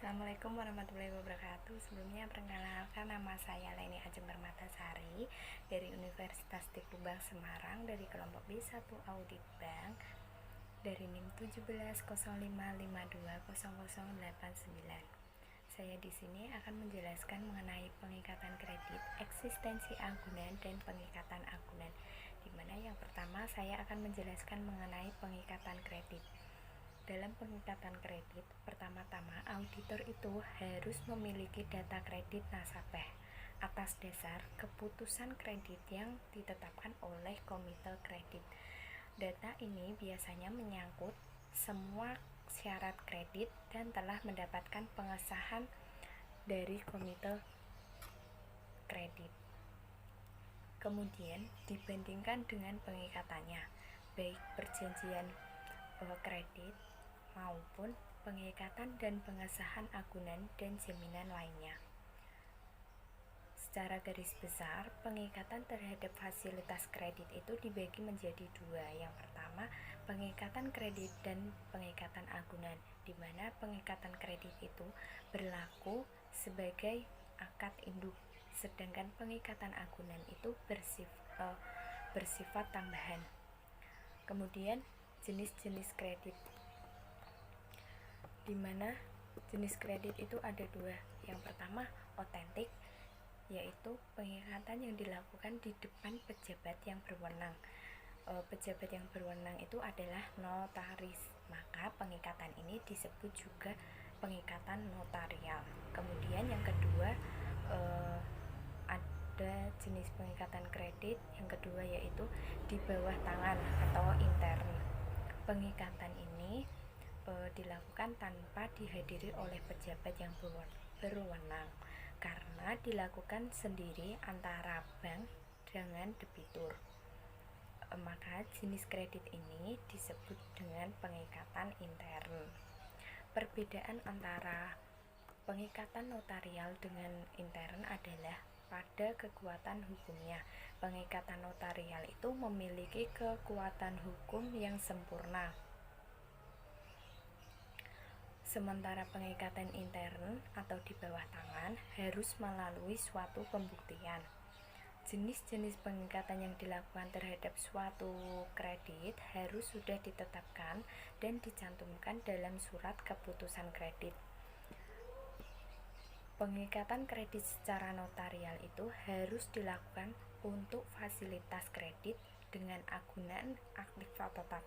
Assalamualaikum warahmatullahi wabarakatuh. Sebelumnya perkenalkan, nama saya Leni Ajeng Permatasari dari Universitas Teguh Bank Semarang, dari kelompok B1 Audit Bank, dari NIM 17,05520089. Saya di sini akan menjelaskan mengenai pengikatan kredit, eksistensi agunan, dan pengikatan agunan. Di mana yang pertama saya akan menjelaskan mengenai pengikatan kredit. Dalam pengikatan kredit, pertama-tama auditor itu harus memiliki data kredit nasabah atas dasar keputusan kredit yang ditetapkan oleh komite kredit. Data ini biasanya menyangkut semua syarat kredit dan telah mendapatkan pengesahan dari komite kredit. Kemudian dibandingkan dengan pengikatannya, baik perjanjian kredit maupun pengikatan dan pengesahan agunan dan jaminan lainnya. Secara garis besar, pengikatan terhadap fasilitas kredit itu dibagi menjadi dua. Yang pertama, pengikatan kredit dan pengikatan agunan, di mana pengikatan kredit itu berlaku sebagai akad induk, sedangkan pengikatan agunan itu bersifat tambahan. Kemudian jenis-jenis kredit, di mana jenis kredit itu ada dua. Yang pertama, otentik, yaitu pengikatan yang dilakukan di depan pejabat yang berwenang. Pejabat yang berwenang itu adalah notaris, maka pengikatan ini disebut juga pengikatan notarial. Kemudian yang kedua, ada jenis pengikatan kredit yang kedua, yaitu di bawah tangan atau intern. Pengikatan ini dilakukan tanpa dihadiri oleh pejabat yang berwenang, karena dilakukan sendiri antara bank dengan debitur. Maka jenis kredit ini disebut dengan pengikatan intern. Perbedaan antara pengikatan notarial dengan intern adalah pada kekuatan hukumnya. Pengikatan notarial itu memiliki kekuatan hukum yang sempurna, sementara pengikatan intern atau di bawah tangan harus melalui suatu pembuktian. Jenis-jenis pengikatan yang dilakukan terhadap suatu kredit harus sudah ditetapkan dan dicantumkan dalam surat keputusan kredit. Pengikatan kredit secara notarial itu harus dilakukan untuk fasilitas kredit dengan agunan aktif atau tetap,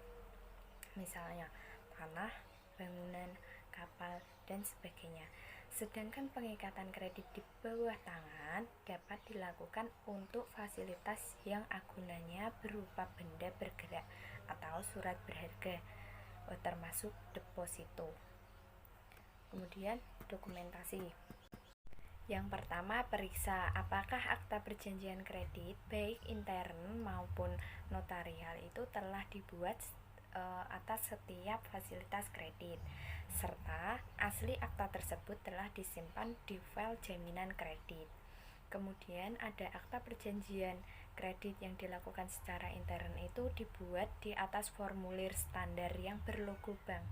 misalnya tanah, bangunan, kapal, dan sebagainya. Sedangkan pengikatan kredit di bawah tangan dapat dilakukan untuk fasilitas yang agunannya berupa benda bergerak atau surat berharga, termasuk deposito. Kemudian dokumentasi. Yang pertama, periksa apakah akta perjanjian kredit baik intern maupun notarial itu telah dibuat atas setiap fasilitas kredit, serta asli akta tersebut telah disimpan di file jaminan kredit. Kemudian ada akta perjanjian kredit yang dilakukan secara intern itu dibuat di atas formulir standar yang berlogo bank.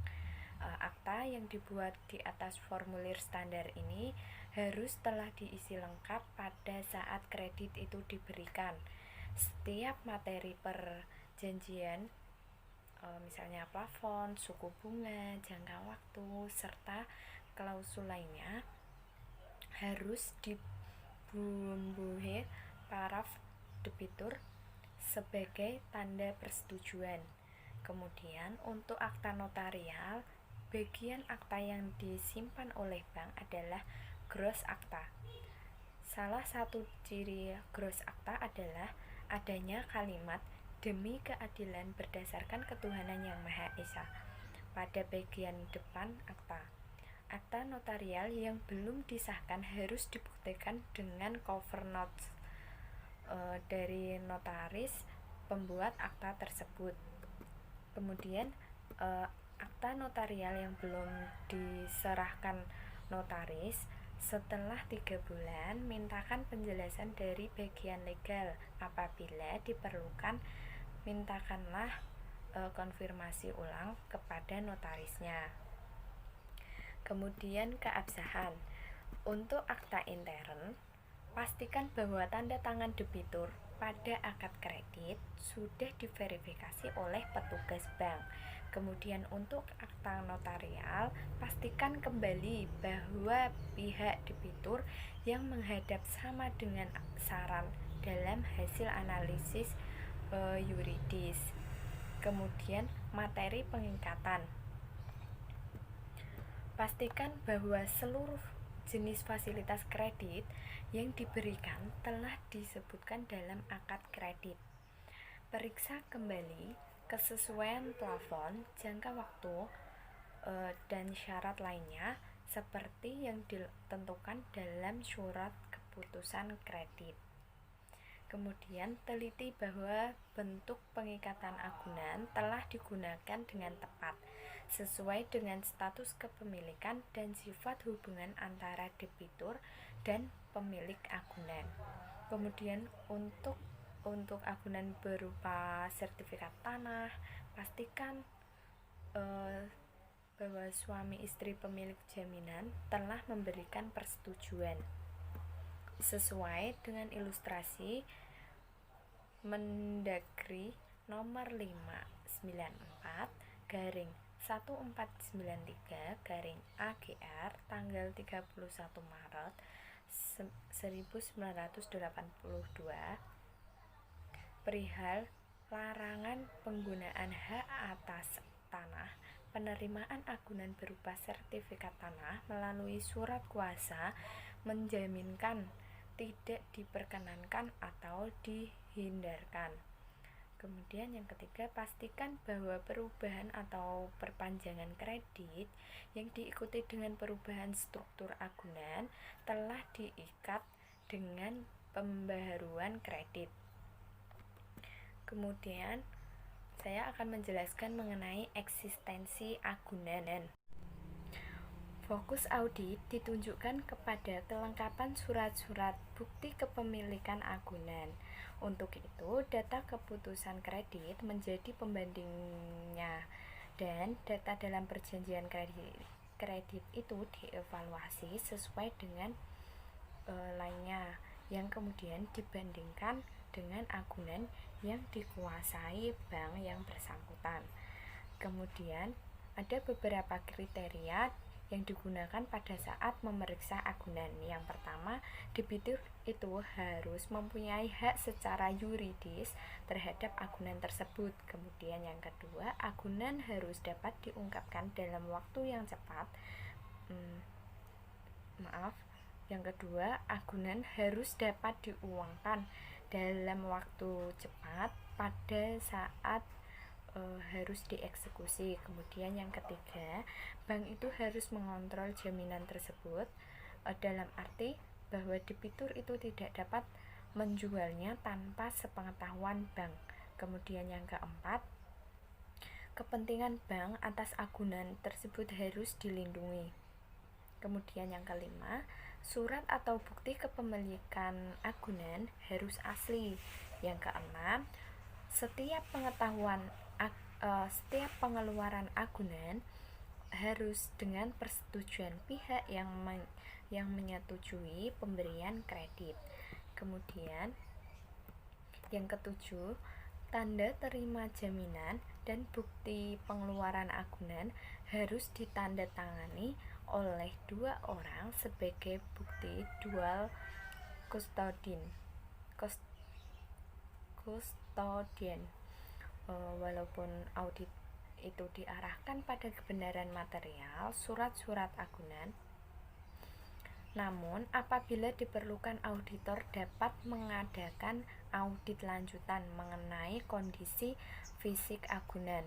Akta yang dibuat di atas formulir standar ini harus telah diisi lengkap pada saat kredit itu diberikan. Setiap materi perjanjian, misalnya plafon, suku bunga, jangka waktu, serta klausul lainnya, harus dibumbuhi paraf debitur sebagai tanda persetujuan. Kemudian untuk akta notarial, bagian akta yang disimpan oleh bank adalah gross akta. Salah satu ciri gross akta adalah adanya kalimat demi keadilan berdasarkan ketuhanan yang Maha Esa pada bagian depan akta. Akta notarial yang belum disahkan harus dibuktikan dengan cover notes dari notaris pembuat akta tersebut. Kemudian akta notarial yang belum diserahkan notaris, setelah 3 bulan mintakan penjelasan dari bagian legal. Apabila diperlukan, mintakanlah konfirmasi ulang kepada notarisnya. Kemudian keabsahan. Untuk akta intern, pastikan bahwa tanda tangan debitur pada akad kredit sudah diverifikasi oleh petugas bank. Kemudian untuk akta notarial, pastikan kembali bahwa pihak debitur yang menghadap sama dengan saran dalam hasil analisis yuridis. Kemudian materi pengikatan. Pastikan bahwa seluruh jenis fasilitas kredit yang diberikan telah disebutkan dalam akad kredit. Periksa kembali kesesuaian plafon, jangka waktu, dan syarat lainnya seperti yang ditentukan dalam surat keputusan kredit. Kemudian teliti bahwa bentuk pengikatan agunan telah digunakan dengan tepat, sesuai dengan status kepemilikan dan sifat hubungan antara debitur dan pemilik agunan. Kemudian untuk agunan berupa sertifikat tanah, pastikan bahwa suami istri pemilik jaminan telah memberikan persetujuan. Sesuai dengan ilustrasi Mendagri nomor 594 garing 1493 garing AGR tanggal 31 Maret 1982 perihal larangan penggunaan hak atas tanah, penerimaan agunan berupa sertifikat tanah melalui surat kuasa menjaminkan tidak diperkenankan atau dihindarkan. Kemudian yang ketiga, pastikan bahwa perubahan atau perpanjangan kredit yang diikuti dengan perubahan struktur agunan telah diikat dengan pembaharuan kredit. Kemudian saya akan menjelaskan mengenai eksistensi agunan. Fokus audit ditunjukkan kepada kelengkapan surat-surat bukti kepemilikan agunan. Untuk itu, data keputusan kredit menjadi pembandingnya dan data dalam perjanjian kredit itu dievaluasi sesuai dengan lainnya yang kemudian dibandingkan dengan agunan yang dikuasai bank yang bersangkutan. Kemudian ada beberapa kriteria yang digunakan pada saat memeriksa agunan. Yang pertama, debitur itu harus mempunyai hak secara yuridis terhadap agunan tersebut. Kemudian yang kedua, agunan harus dapat diungkapkan dalam waktu yang cepat. Yang kedua, agunan harus dapat diuangkan dalam waktu cepat pada saat harus dieksekusi. Kemudian yang ketiga, bank itu harus mengontrol jaminan tersebut dalam arti bahwa debitur itu tidak dapat menjualnya tanpa sepengetahuan bank. Kemudian yang keempat, kepentingan bank atas agunan tersebut harus dilindungi. Kemudian yang kelima, surat atau bukti kepemilikan agunan harus asli. Yang keenam, setiap pengeluaran agunan harus dengan persetujuan pihak yang menyetujui pemberian kredit. Kemudian yang ketujuh, tanda terima jaminan dan bukti pengeluaran agunan harus ditandatangani oleh dua orang sebagai bukti dual custodian. Walaupun audit itu diarahkan pada kebenaran material surat-surat agunan, namun apabila diperlukan, auditor dapat mengadakan audit lanjutan mengenai kondisi fisik agunan.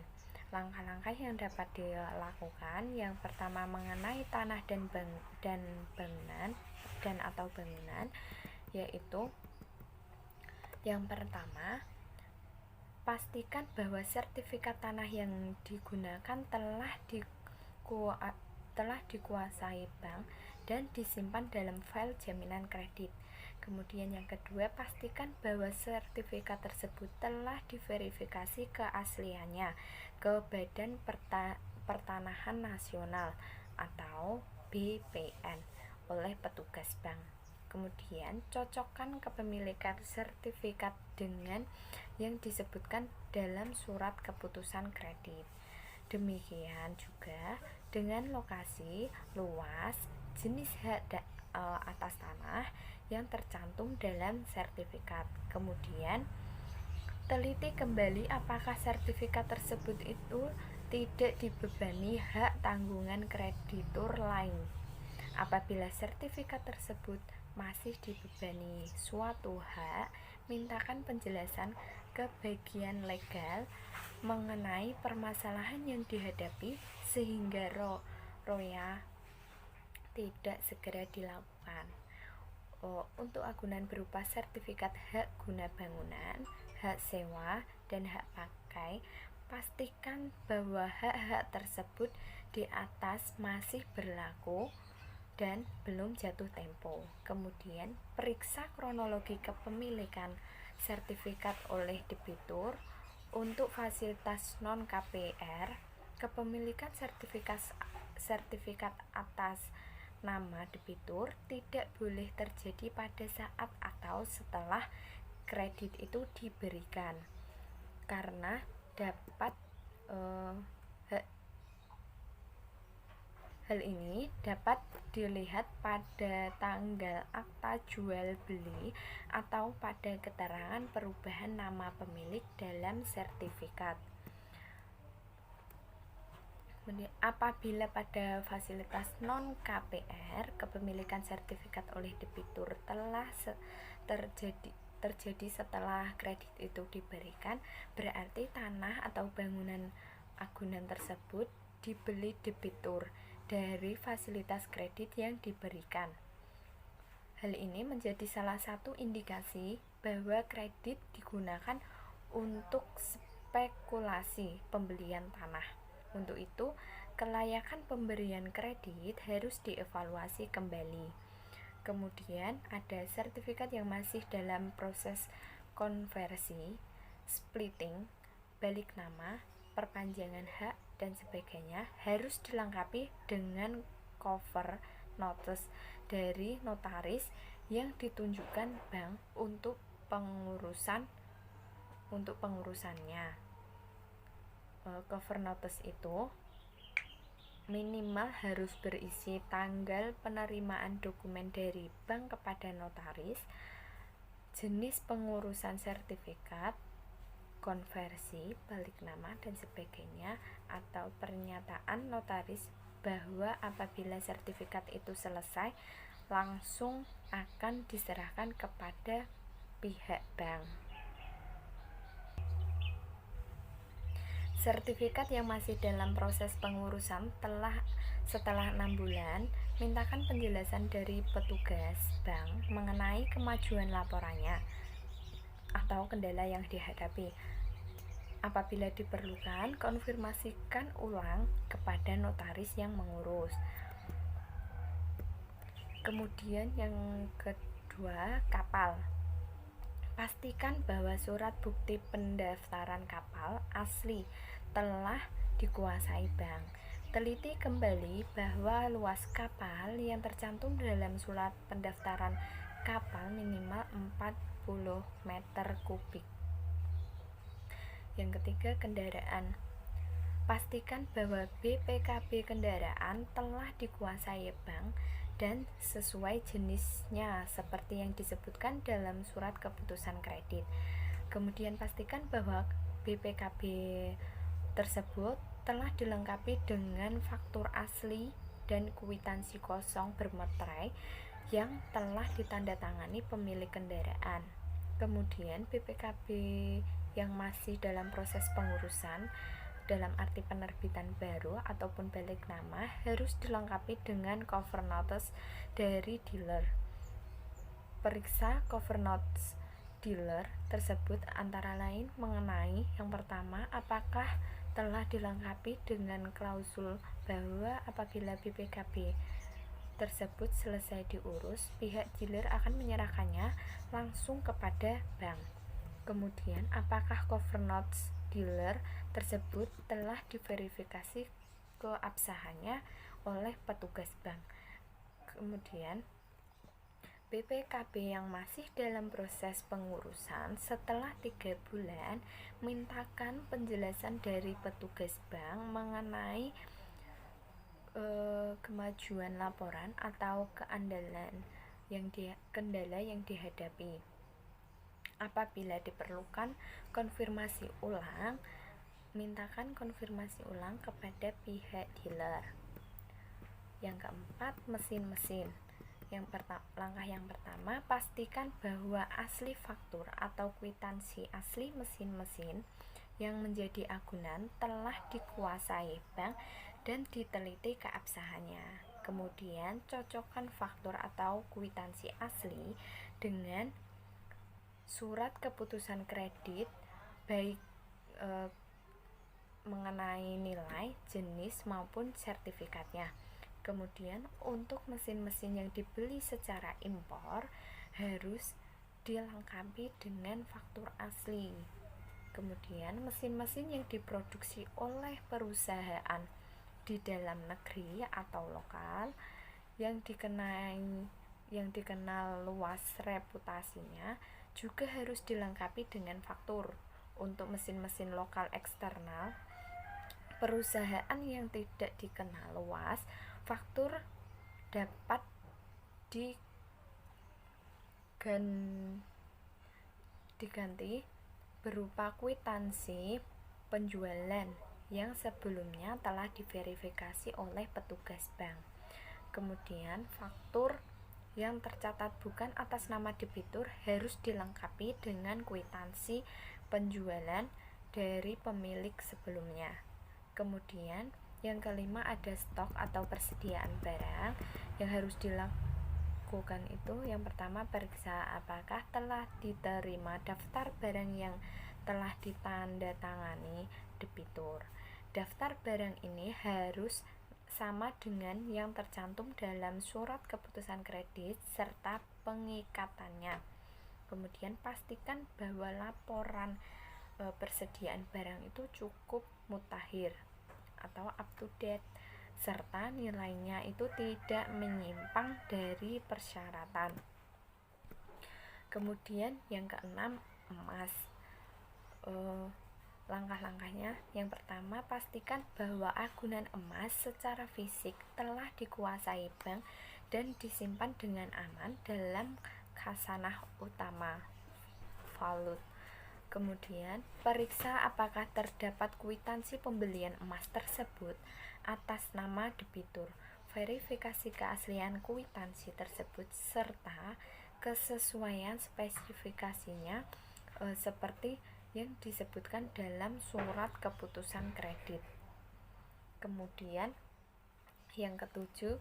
Langkah-langkah yang dapat dilakukan, yang pertama mengenai tanah dan bangunan atau bangunan, yaitu yang pertama, pastikan bahwa sertifikat tanah yang digunakan telah dikuasai bank dan disimpan dalam file jaminan kredit. Kemudian yang kedua, pastikan bahwa sertifikat tersebut telah diverifikasi keasliannya ke Badan Pertanahan Nasional atau BPN oleh petugas bank. Kemudian cocokkan kepemilikan sertifikat dengan yang disebutkan dalam surat keputusan kredit. Demikian juga dengan lokasi, luas, jenis hak atas tanah yang tercantum dalam sertifikat. Kemudian teliti kembali apakah sertifikat tersebut itu tidak dibebani hak tanggungan kreditur lain. Apabila sertifikat tersebut masih dibebani suatu hak, mintakan penjelasan ke bagian legal mengenai permasalahan yang dihadapi sehingga roya tidak segera dilakukan. Untuk agunan berupa sertifikat hak guna bangunan, hak sewa, dan hak pakai, pastikan bahwa hak-hak tersebut di atas masih berlaku dan belum jatuh tempo. Kemudian, periksa kronologi kepemilikan sertifikat oleh debitur. Untuk fasilitas non-KPR, kepemilikan sertifikat atas nama debitur tidak boleh terjadi pada saat atau setelah kredit itu diberikan, karena hal ini dapat dilihat pada tanggal akta jual beli atau pada keterangan perubahan nama pemilik dalam sertifikat. Apabila pada fasilitas non-KPR kepemilikan sertifikat oleh debitur telah terjadi setelah kredit itu diberikan, berarti tanah atau bangunan agunan tersebut dibeli debitur dari fasilitas kredit yang diberikan. Hal ini menjadi salah satu indikasi bahwa kredit digunakan untuk spekulasi pembelian tanah. Untuk itu, kelayakan pemberian kredit harus dievaluasi kembali. Kemudian ada sertifikat yang masih dalam proses konversi, splitting, balik nama, perpanjangan hak, dan sebagainya harus dilengkapi dengan cover notice dari notaris yang ditunjukkan bank untuk pengurusannya. Cover notice itu minimal harus berisi tanggal penerimaan dokumen dari bank kepada notaris, jenis pengurusan sertifikat, konversi, balik nama, dan sebagainya, atau pernyataan notaris bahwa apabila sertifikat itu selesai langsung akan diserahkan kepada pihak bank. Sertifikat yang masih dalam proses pengurusan setelah 6 bulan, mintakan penjelasan dari petugas bank mengenai kemajuan laporannya atau kendala yang dihadapi. Apabila diperlukan, konfirmasikan ulang kepada notaris yang mengurus. Kemudian yang kedua, kapal. Pastikan bahwa surat bukti pendaftaran kapal asli telah dikuasai bank. Teliti kembali bahwa luas kapal yang tercantum dalam surat pendaftaran kapal minimal 40 meter kubik. Yang ketiga, kendaraan. Pastikan bahwa BPKB kendaraan telah dikuasai bank dan sesuai jenisnya seperti yang disebutkan dalam surat keputusan kredit. Kemudian pastikan bahwa BPKB tersebut telah dilengkapi dengan faktur asli dan kwitansi kosong bermeterai yang telah ditandatangani pemilik kendaraan. Kemudian BPKB yang masih dalam proses pengurusan dalam arti penerbitan baru ataupun balik nama harus dilengkapi dengan cover notice dari dealer. Periksa cover notice dealer tersebut antara lain mengenai yang pertama, apakah telah dilengkapi dengan klausul bahwa apabila BPKB tersebut selesai diurus, pihak dealer akan menyerahkannya langsung kepada bank. Kemudian, apakah cover notes dealer tersebut telah diverifikasi keabsahannya oleh petugas bank. Kemudian BPKB yang masih dalam proses pengurusan setelah 3 bulan mintakan penjelasan dari petugas bank mengenai kemajuan laporan atau kendala yang dihadapi. Apabila diperlukan konfirmasi ulang, mintakan konfirmasi ulang kepada pihak dealer. Yang keempat, mesin-mesin. Langkah yang pertama, pastikan bahwa asli faktur atau kwitansi asli mesin-mesin yang menjadi agunan telah dikuasai bank dan diteliti keabsahannya. Kemudian cocokkan faktur atau kwitansi asli dengan surat keputusan kredit, baik mengenai nilai, jenis maupun sertifikatnya. Kemudian untuk mesin-mesin yang dibeli secara impor harus dilengkapi dengan faktur asli. Kemudian mesin-mesin yang diproduksi oleh perusahaan di dalam negeri atau lokal yang dikenal luas reputasinya juga harus dilengkapi dengan faktur. Untuk mesin-mesin lokal eksternal perusahaan yang tidak dikenal luas, faktur dapat diganti berupa kwitansi penjualan yang sebelumnya telah diverifikasi oleh petugas bank. Kemudian faktur yang tercatat bukan atas nama debitur harus dilengkapi dengan kwitansi penjualan dari pemilik sebelumnya. Kemudian yang kelima ada stok atau persediaan barang yang harus dilakukan itu. Yang pertama, periksa apakah telah diterima daftar barang yang telah ditandatangani debitur. Daftar barang ini harus sama dengan yang tercantum dalam surat keputusan kredit serta pengikatannya. Kemudian pastikan bahwa laporan persediaan barang itu cukup mutakhir atau up to date serta nilainya itu tidak menyimpang dari persyaratan. Kemudian yang keenam, emas. Langkah-langkahnya, yang pertama, pastikan bahwa agunan emas secara fisik telah dikuasai bank dan disimpan dengan aman dalam khasanah utama valut. Kemudian periksa apakah terdapat kwitansi pembelian emas tersebut atas nama debitur. Verifikasi keaslian kwitansi tersebut serta kesesuaian spesifikasinya seperti yang disebutkan dalam surat keputusan kredit. Kemudian yang ketujuh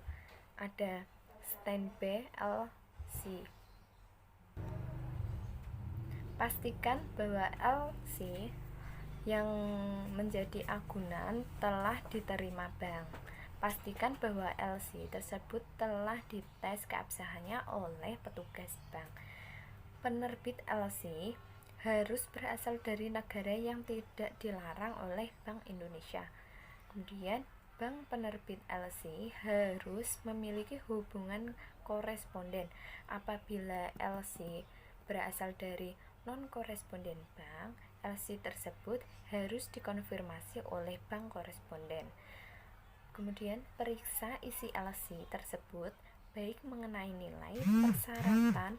ada standby LC. Pastikan bahwa LC yang menjadi agunan telah diterima bank. Pastikan bahwa LC tersebut telah dites keabsahannya oleh petugas bank. Penerbit LC harus berasal dari negara yang tidak dilarang oleh Bank Indonesia. Kemudian, bank penerbit LC harus memiliki hubungan koresponden. Apabila LC berasal dari non-koresponden bank, LC tersebut harus dikonfirmasi oleh bank koresponden. Kemudian, periksa isi LC tersebut, baik mengenai nilai, persyaratan,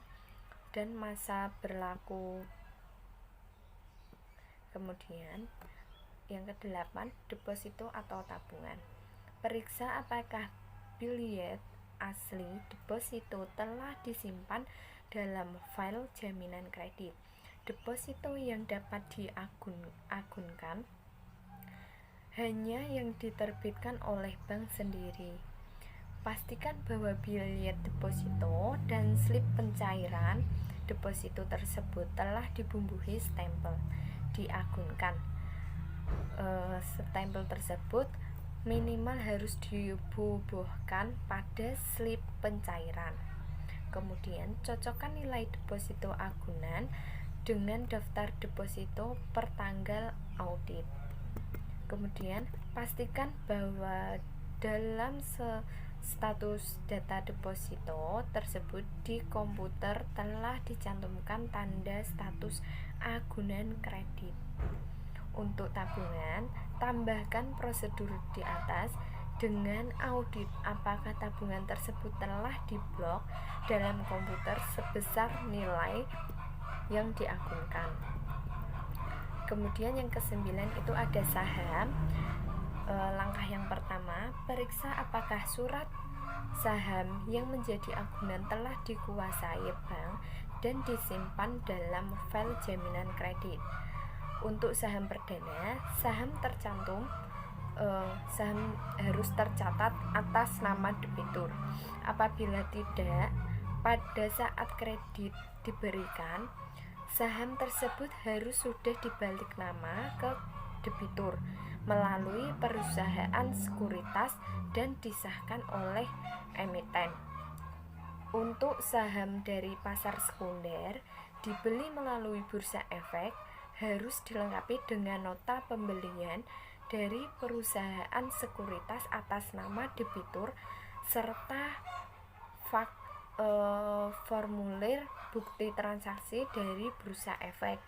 dan masa berlaku. Kemudian yang kedelapan, deposito atau tabungan. Periksa apakah biljet asli deposito telah disimpan dalam file jaminan kredit. Deposito yang dapat diagunkan hanya yang diterbitkan oleh bank sendiri. Pastikan bahwa biljet deposito dan slip pencairan deposito tersebut telah dibumbuhi stempel diagunkan. Stempel tersebut minimal harus dibubuhkan pada slip pencairan. Kemudian cocokkan nilai deposito agunan dengan daftar deposito per tanggal audit. Kemudian pastikan bahwa Dalam status data deposito tersebut di komputer telah dicantumkan tanda status agunan kredit. Untuk tabungan, tambahkan prosedur di atas dengan audit apakah tabungan tersebut telah diblok dalam komputer sebesar nilai yang diagunkan. Kemudian yang kesembilan itu ada saham. Langkah yang pertama, periksa apakah surat saham yang menjadi agunan telah dikuasai bank dan disimpan dalam file jaminan kredit. Untuk saham perdana, saham harus tercatat atas nama debitur. Apabila tidak, pada saat kredit diberikan, saham tersebut harus sudah dibalik nama ke debitur melalui perusahaan sekuritas dan disahkan oleh emiten. Untuk saham dari pasar sekunder dibeli melalui bursa efek harus dilengkapi dengan nota pembelian dari perusahaan sekuritas atas nama debitur serta formulir bukti transaksi dari bursa efek.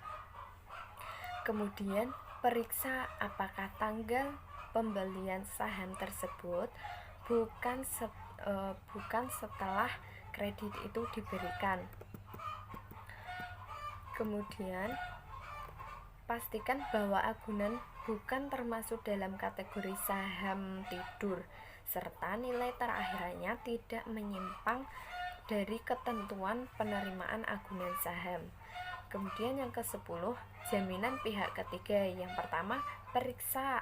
Kemudian periksa apakah tanggal pembelian saham tersebut bukan setelah kredit itu diberikan. Kemudian pastikan bahwa agunan bukan termasuk dalam kategori saham tidur serta nilai terakhirnya tidak menyimpang dari ketentuan penerimaan agunan saham. Kemudian yang ke-10, jaminan pihak ketiga. Yang pertama, periksa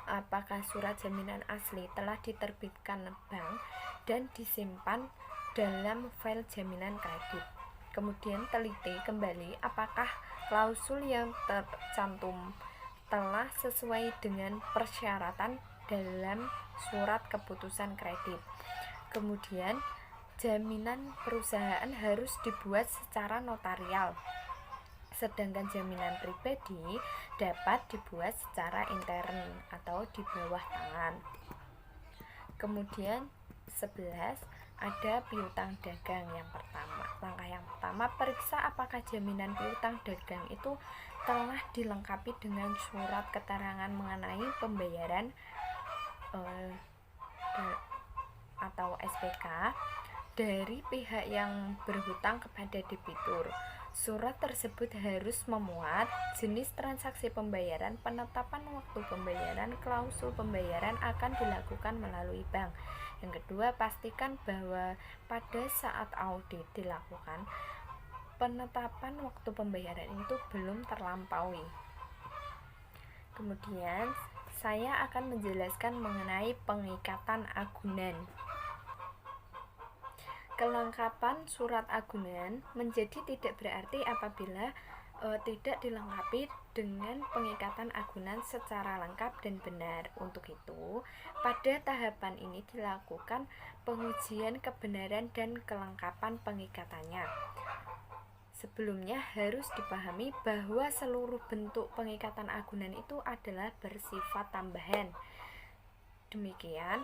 apakah surat jaminan asli telah diterbitkan bank dan disimpan dalam file jaminan kredit. Kemudian teliti kembali apakah klausul yang tercantum telah sesuai dengan persyaratan dalam surat keputusan kredit. Kemudian jaminan perusahaan harus dibuat secara notarial, sedangkan jaminan pribadi dapat dibuat secara intern atau di bawah tangan. Kemudian 11, ada piutang dagang. Langkah yang pertama, periksa apakah jaminan piutang dagang itu telah dilengkapi dengan surat keterangan mengenai pembayaran atau SPK dari pihak yang berhutang kepada debitur. Surat tersebut harus memuat jenis transaksi pembayaran, penetapan waktu pembayaran, klausul pembayaran akan dilakukan melalui bank. Yang kedua, pastikan bahwa pada saat audit dilakukan, penetapan waktu pembayaran itu belum terlampaui. Kemudian, saya akan menjelaskan mengenai pengikatan agunan. Kelengkapan surat agunan menjadi tidak berarti apabila tidak dilengkapi dengan pengikatan agunan secara lengkap dan benar. Untuk itu, pada tahapan ini dilakukan pengujian kebenaran dan kelengkapan pengikatannya. Sebelumnya harus dipahami bahwa seluruh bentuk pengikatan agunan itu adalah bersifat tambahan. Demikian,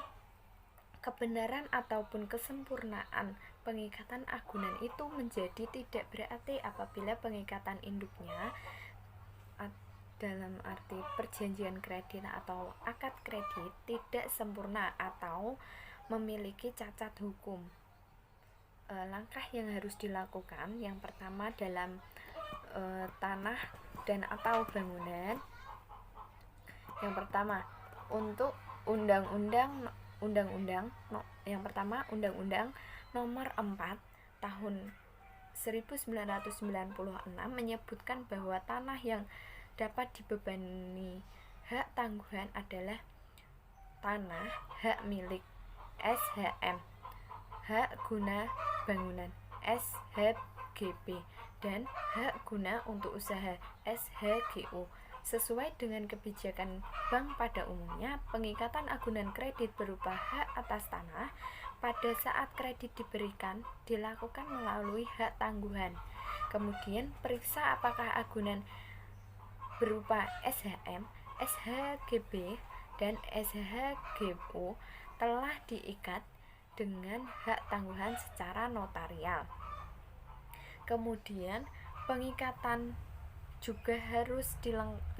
kebenaran ataupun kesempurnaan pengikatan agunan itu menjadi tidak berarti apabila pengikatan induknya dalam arti perjanjian kredit atau akad kredit tidak sempurna atau memiliki cacat hukum. Langkah yang harus dilakukan yang pertama dalam tanah dan atau bangunan. Yang pertama, untuk undang-undang nomor 4 tahun 1996 menyebutkan bahwa tanah yang dapat dibebani hak tangguhan adalah tanah hak milik SHM, hak guna bangunan SHGB, dan hak guna untuk usaha SHGU. Sesuai dengan kebijakan bank pada umumnya, pengikatan agunan kredit berupa hak atas tanah pada saat kredit diberikan dilakukan melalui hak tangguhan. Kemudian periksa apakah agunan berupa SHM, SHGB dan SHGU telah diikat dengan hak tangguhan secara notarial. Kemudian pengikatan juga harus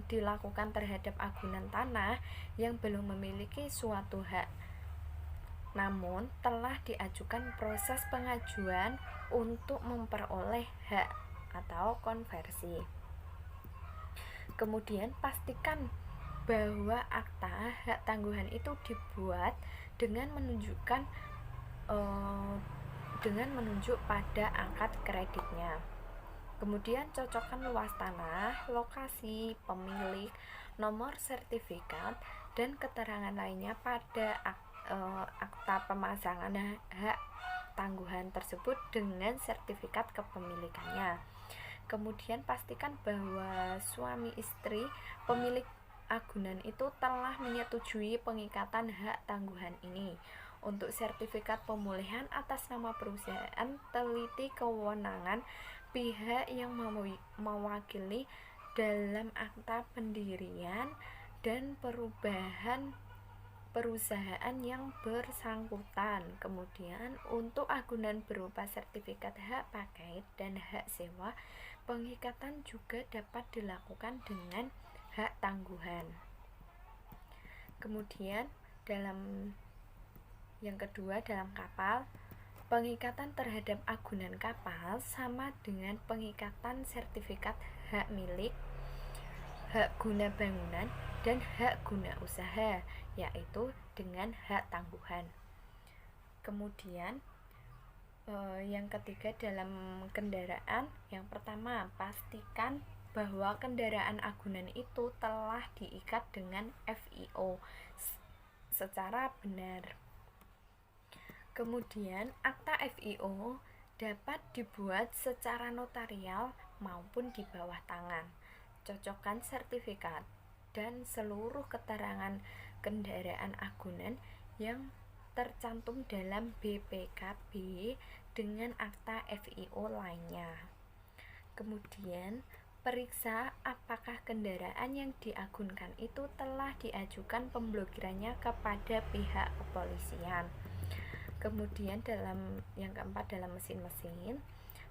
dilakukan terhadap agunan tanah yang belum memiliki suatu hak, namun telah diajukan proses pengajuan untuk memperoleh hak atau konversi. Kemudian pastikan bahwa akta hak tangguhan itu dibuat dengan menunjuk pada akad kreditnya. Kemudian cocokkan luas tanah, lokasi, pemilik, nomor sertifikat, dan keterangan lainnya pada akta pemasangan hak tangguhan tersebut dengan sertifikat kepemilikannya. Kemudian pastikan bahwa suami istri pemilik agunan itu telah menyetujui pengikatan hak tangguhan ini. Untuk sertifikat pemulihan atas nama perusahaan, teliti kewenangan pihak yang mewakili dalam akta pendirian dan perubahan perusahaan yang bersangkutan. Kemudian untuk agunan berupa sertifikat hak pakai dan hak sewa, pengikatan juga dapat dilakukan dengan hak tangguhan. Kemudian yang kedua, dalam kapal, pengikatan terhadap agunan kapal sama dengan pengikatan sertifikat hak milik, hak guna bangunan, dan hak guna usaha, yaitu dengan hak tangguhan. Kemudian yang ketiga, dalam kendaraan, yang pertama, pastikan bahwa kendaraan agunan itu telah diikat dengan FIO secara benar. Kemudian akta FIO dapat dibuat secara notarial maupun di bawah tangan. Cocokkan sertifikat dan seluruh keterangan kendaraan agunan yang tercantum dalam BPKB dengan akta FIO lainnya. Kemudian periksa apakah kendaraan yang diagunkan itu telah diajukan pemblokirannya kepada pihak kepolisian. Kemudian yang keempat, dalam mesin-mesin,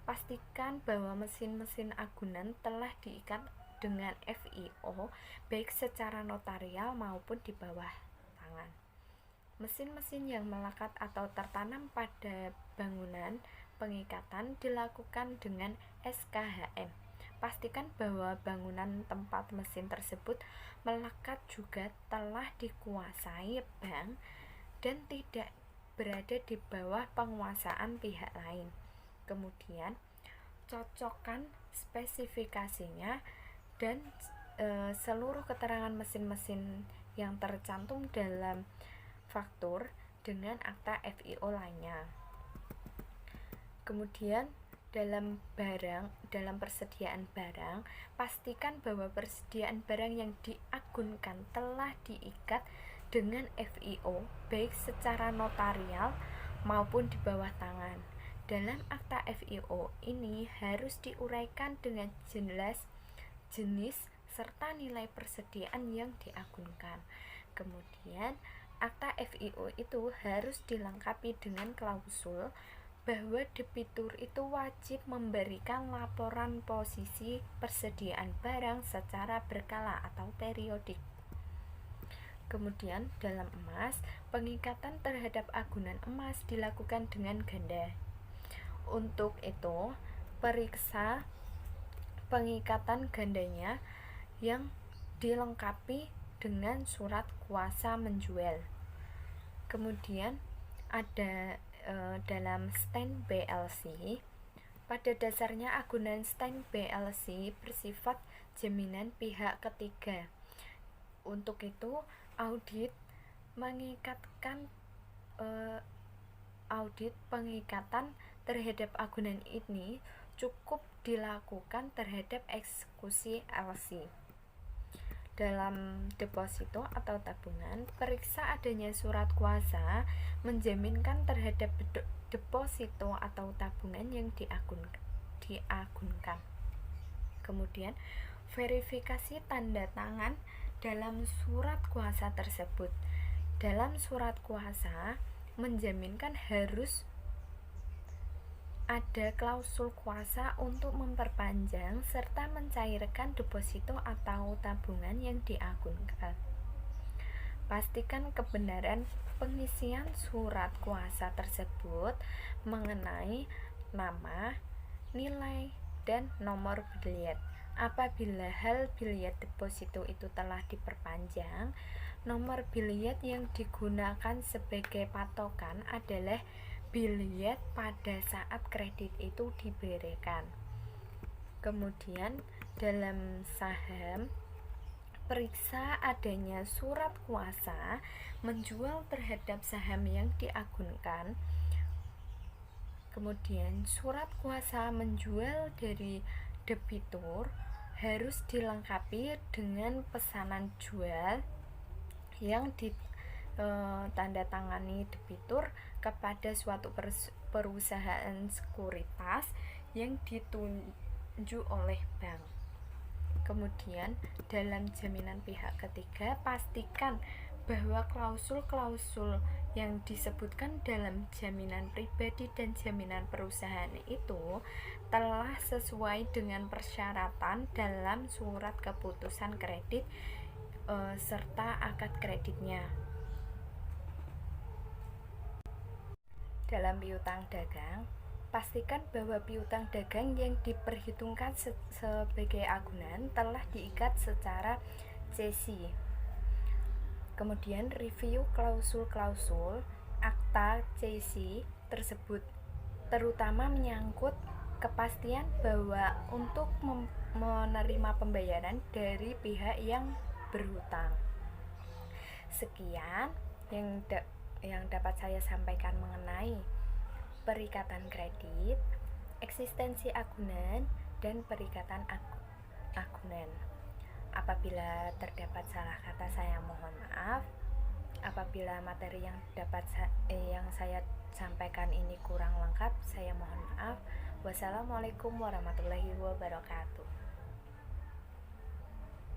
pastikan bahwa mesin-mesin agunan telah diikat dengan FIO baik secara notarial maupun di bawah tangan. Mesin-mesin yang melekat atau tertanam pada bangunan, pengikatan dilakukan dengan SKHM. Pastikan bahwa bangunan tempat mesin tersebut melekat juga telah dikuasai bank dan tidak berada di bawah penguasaan pihak lain. Kemudian cocokkan spesifikasinya dan seluruh keterangan mesin-mesin yang tercantum dalam faktur dengan akta FIO lainnya. Kemudian dalam persediaan barang, pastikan bahwa persediaan barang yang diagunkan telah diikat dengan FIO baik secara notarial maupun di bawah tangan. Dalam akta FIO ini harus diuraikan dengan jelas jenis serta nilai persediaan yang diagunkan. Kemudian akta FIO itu harus dilengkapi dengan klausul bahwa debitur itu wajib memberikan laporan posisi persediaan barang secara berkala atau periodik. Kemudian dalam emas, pengikatan terhadap agunan emas dilakukan dengan ganda. Untuk itu, periksa pengikatan gandanya yang dilengkapi dengan surat kuasa menjual. Kemudian ada dalam stand BLC, pada dasarnya agunan stand BLC bersifat jaminan pihak ketiga. Untuk itu, audit pengikatan terhadap agunan ini cukup dilakukan terhadap eksekusi LC. Dalam deposito atau tabungan, periksa adanya surat kuasa menjaminkan terhadap deposito atau tabungan yang diagunkan. Kemudian verifikasi tanda tangan dalam surat kuasa tersebut. Dalam surat kuasa menjaminkan harus ada klausul kuasa untuk memperpanjang serta mencairkan deposito atau tabungan yang diagunkan. Pastikan kebenaran pengisian surat kuasa tersebut mengenai nama, nilai, dan nomor biliet. Apabila hal biliet deposito itu telah diperpanjang, nomor biliet yang digunakan sebagai patokan adalah biliet pada saat kredit itu diberikan. Kemudian dalam saham, periksa adanya surat kuasa menjual terhadap saham yang diagunkan. Kemudian surat kuasa menjual dari debitur harus dilengkapi dengan pesanan jual yang ditandatangani debitur kepada suatu perusahaan sekuritas yang ditunjuk oleh bank. Kemudian dalam jaminan pihak ketiga, pastikan bahwa klausul-klausul yang disebutkan dalam jaminan pribadi dan jaminan perusahaan itu telah sesuai dengan persyaratan dalam surat keputusan kredit serta akad kreditnya. Dalam piutang dagang, pastikan bahwa piutang dagang yang diperhitungkan sebagai agunan telah diikat secara cesi. Kemudian review klausul-klausul akta cesi tersebut, terutama menyangkut kepastian bahwa untuk menerima pembayaran dari pihak yang berhutang. Sekian yang dapat saya sampaikan mengenai perikatan kredit, eksistensi agunan, dan perikatan agunan. Apabila terdapat salah kata, saya mohon maaf. Apabila materi yang saya sampaikan ini kurang lengkap, saya mohon maaf. Wassalamualaikum warahmatullahi wabarakatuh.